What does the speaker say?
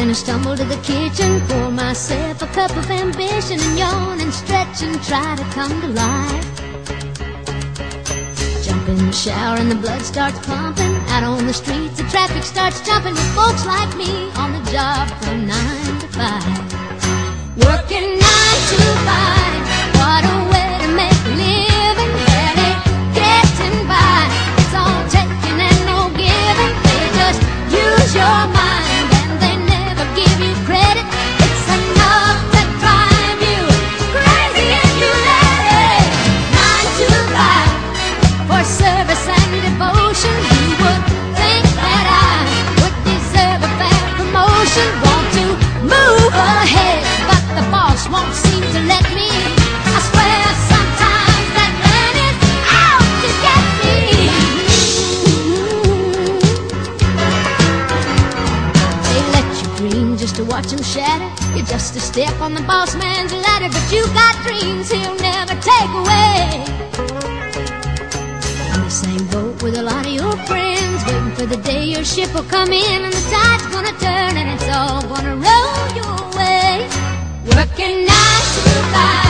Then I stumble to the kitchen, pour myself a cup of ambition, and yawn and stretch and try to come to life. Jump in the shower and the blood starts pumping. Out on the streets, the traffic starts jumping with folks like me on the job from 9 to 5. Working 9 to 5, what a way to make a living. Barely getting by, it's all taking and no giving. They just use your mind and they never give you credit. It's enough to drive you crazy if you let it. 9 to 5 for service and devotion. You would think that I would deserve a fair promotion. Want to move ahead, but the boss won't seem to let me. I swear sometimes that man is out to get me. They let you dream just to watch him shatter. You're just a step on the boss man's ladder, but you got dreams he'll never take away. In the same boat with a lot of your friends, waiting for the day your ship will come in and the tide's gonna turn and it's all gonna roll your way. Working 9 to 5.